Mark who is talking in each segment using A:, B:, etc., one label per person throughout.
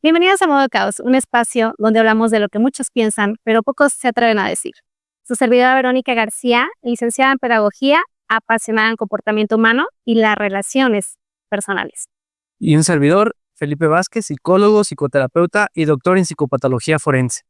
A: Bienvenidos a Modo Caos, un espacio donde hablamos de lo que muchos piensan, pero pocos se atreven a decir. Su servidora Verónica García, licenciada en Pedagogía, apasionada en comportamiento humano y las relaciones personales.
B: Y un servidor, Felipe Vázquez, psicólogo, psicoterapeuta y doctor en psicopatología forense.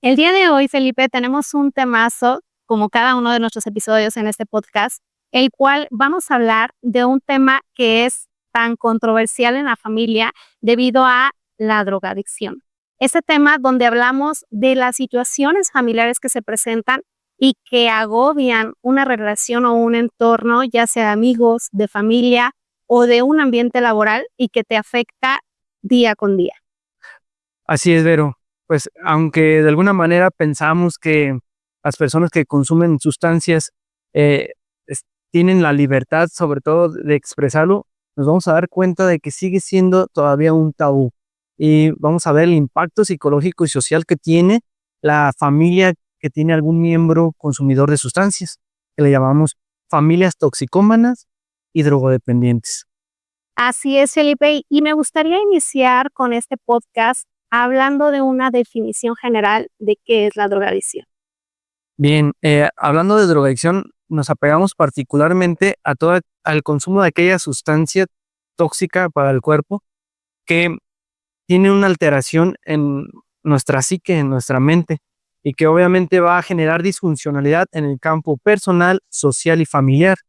A: El día de hoy, Felipe, tenemos un temazo, como cada uno de nuestros episodios en este podcast, el cual vamos a hablar de un tema que es tan controversial en la familia debido a la drogadicción. Ese tema donde hablamos de las situaciones familiares que se presentan y que agobian una relación o un entorno, ya sea de amigos, de familia o de un ambiente laboral y que te afecta día con día.
B: Así es, Vero. Pues aunque de alguna manera pensamos que las personas que consumen sustancias tienen la libertad, sobre todo, de expresarlo, nos vamos a dar cuenta de que sigue siendo todavía un tabú. Y vamos a ver el impacto psicológico y social que tiene la familia que tiene algún miembro consumidor de sustancias, que le llamamos familias toxicómanas y drogodependientes.
A: Así es, Felipe, y me gustaría iniciar con este podcast hablando de una definición general de qué es la drogadicción.
B: Bien, hablando de drogadicción, nos apegamos particularmente al consumo de aquella sustancia tóxica para el cuerpo que tiene una alteración en nuestra psique, en nuestra mente, y que obviamente va a generar disfuncionalidad en el campo personal, social y familiar,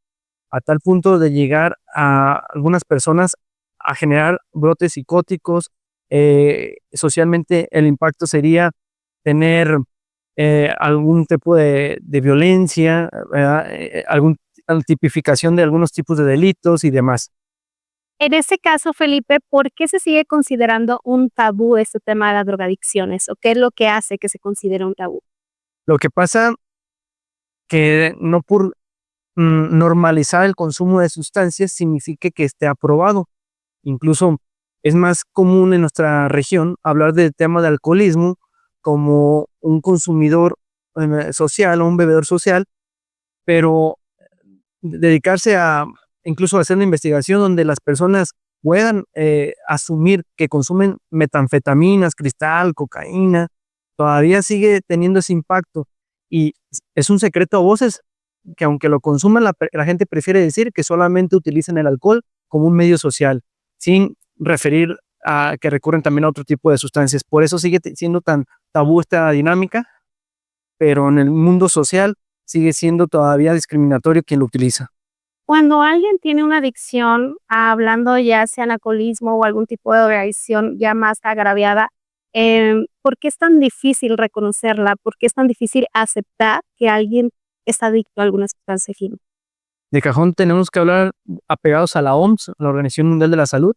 B: a tal punto de llegar a algunas personas a generar brotes psicóticos. Socialmente el impacto sería tener algún tipo de violencia, ¿verdad? Tipificación de algunos tipos de delitos y demás.
A: En ese caso, Felipe, ¿por qué se sigue considerando un tabú este tema de las drogadicciones? ¿O qué es lo que hace que se considere un tabú?
B: Lo que pasa que no por normalizar el consumo de sustancias significa que esté aprobado. Incluso es más común en nuestra región hablar del tema de alcoholismo como un consumidor social o un bebedor social, pero dedicarse a incluso hacer una investigación donde las personas puedan asumir que consumen metanfetaminas, cristal, cocaína, todavía sigue teniendo ese impacto. Y es un secreto a voces que aunque lo consuman, la gente prefiere decir que solamente utilizan el alcohol como un medio social, sin referir a que recurren también a otro tipo de sustancias. Por eso sigue siendo tan tabú esta dinámica, pero en el mundo social sigue siendo todavía discriminatorio quien lo utiliza.
A: Cuando alguien tiene una adicción, hablando ya sea en alcoholismo o algún tipo de drogadicción ya más agraviada, ¿por qué es tan difícil reconocerla? ¿Por qué es tan difícil aceptar que alguien está adicto a alguna sustancia química?
B: De cajón tenemos que hablar apegados a la OMS, la Organización Mundial de la Salud,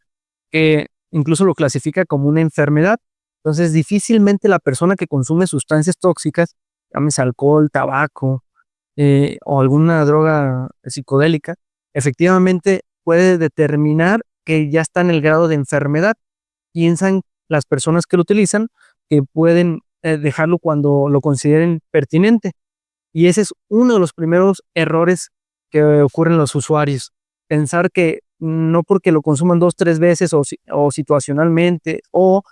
B: que incluso lo clasifica como una enfermedad. Entonces, difícilmente la persona que consume sustancias tóxicas, llámese alcohol, tabaco, o alguna droga psicodélica, efectivamente puede determinar que ya está en el grado de enfermedad. Piensan las personas que lo utilizan que pueden dejarlo cuando lo consideren pertinente. Y ese es uno de los primeros errores que ocurren los usuarios. Pensar que no porque lo consuman 2, 3 veces o situacionalmente o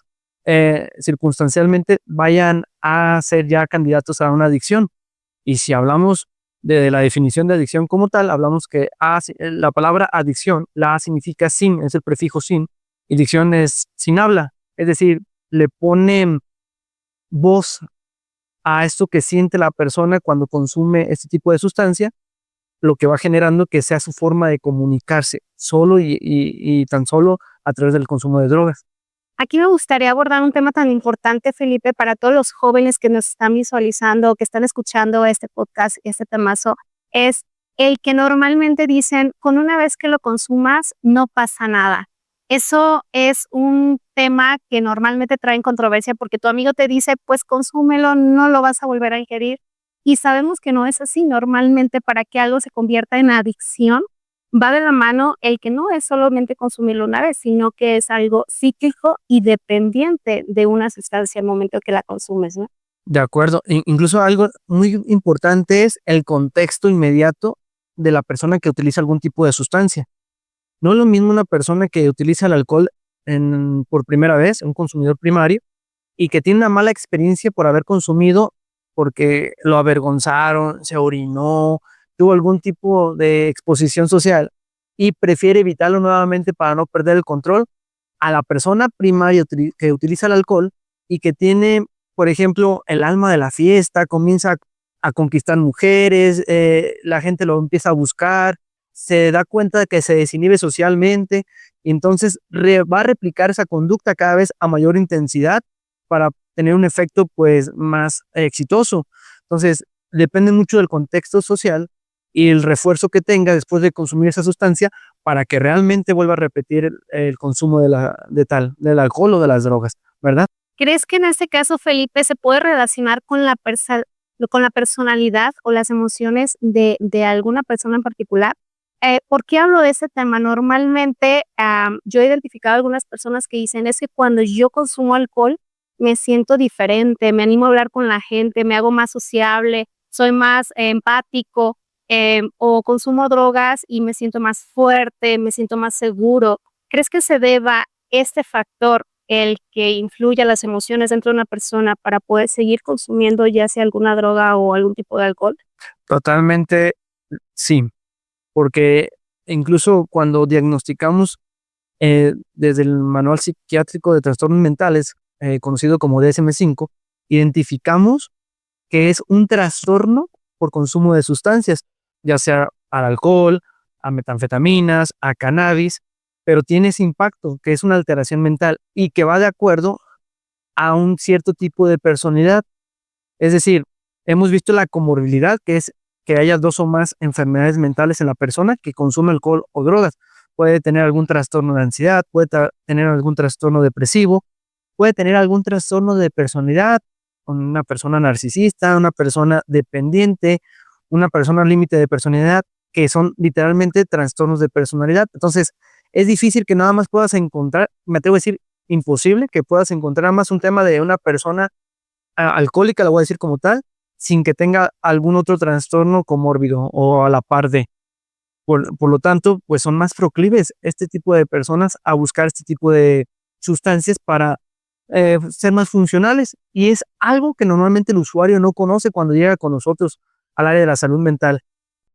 B: circunstancialmente vayan a ser ya candidatos a una adicción. Y si hablamos de la definición de adicción como tal, hablamos que la palabra adicción, la A significa sin, es el prefijo sin, y dicción es sin habla, es decir, le ponen voz a esto que siente la persona cuando consume este tipo de sustancia, lo que va generando que sea su forma de comunicarse, solo y tan solo a través del consumo de drogas.
A: Aquí me gustaría abordar un tema tan importante, Felipe, para todos los jóvenes que nos están visualizando, que están escuchando este podcast, este temazo, es el que normalmente dicen, con una vez que lo consumas, no pasa nada. Eso es un tema que normalmente trae en controversia porque tu amigo te dice, pues consúmelo, no lo vas a volver a ingerir. Y sabemos que no es así. Normalmente para que algo se convierta en adicción, va de la mano el que no es solamente consumirlo una vez, sino que es algo cíclico y dependiente de una sustancia al momento que la consumes, ¿no?
B: De acuerdo. Incluso algo muy importante es el contexto inmediato de la persona que utiliza algún tipo de sustancia. No es lo mismo una persona que utiliza el alcohol por primera vez, un consumidor primario, y que tiene una mala experiencia por haber consumido, porque lo avergonzaron, se orinó, tuvo algún tipo de exposición social y prefiere evitarlo nuevamente para no perder el control, a la persona primaria que utiliza el alcohol y que tiene, por ejemplo, el alma de la fiesta, comienza a conquistar mujeres, la gente lo empieza a buscar, se da cuenta de que se desinhibe socialmente, y entonces va a replicar esa conducta cada vez a mayor intensidad para tener un efecto pues más exitoso. Entonces, depende mucho del contexto social y el refuerzo que tenga después de consumir esa sustancia para que realmente vuelva a repetir el consumo del alcohol o de las drogas, ¿verdad?
A: ¿Crees que en este caso, Felipe, se puede relacionar con con la personalidad o las emociones de alguna persona en particular? ¿Por qué hablo de este tema? Normalmente, yo he identificado algunas personas que dicen, es que cuando yo consumo alcohol, me siento diferente, me animo a hablar con la gente, me hago más sociable, soy más empático, o consumo drogas y me siento más fuerte, me siento más seguro. ¿Crees que se deba este factor, el que influya las emociones dentro de una persona para poder seguir consumiendo ya sea alguna droga o algún tipo de alcohol?
B: Totalmente sí, porque incluso cuando diagnosticamos desde el Manual Psiquiátrico de Trastornos Mentales, conocido como DSM-5, identificamos que es un trastorno por consumo de sustancias, ya sea al alcohol, a metanfetaminas, a cannabis, pero tiene ese impacto, que es una alteración mental y que va de acuerdo a un cierto tipo de personalidad. Es decir, hemos visto la comorbilidad, que es que haya 2 o más enfermedades mentales en la persona que consume alcohol o drogas. Puede tener algún trastorno de ansiedad, puede tener algún trastorno depresivo, puede tener algún trastorno de personalidad, una persona narcisista, una persona dependiente, una persona límite de personalidad, que son literalmente trastornos de personalidad. Entonces, es difícil que nada más puedas encontrar, me atrevo a decir, imposible que puedas encontrar más un tema de una persona alcohólica, la voy a decir como tal, sin que tenga algún otro trastorno comórbido o a la par de. Por lo tanto, pues son más proclives este tipo de personas a buscar este tipo de sustancias para ser más funcionales. Y es algo que normalmente el usuario no conoce cuando llega con nosotros al área de la salud mental.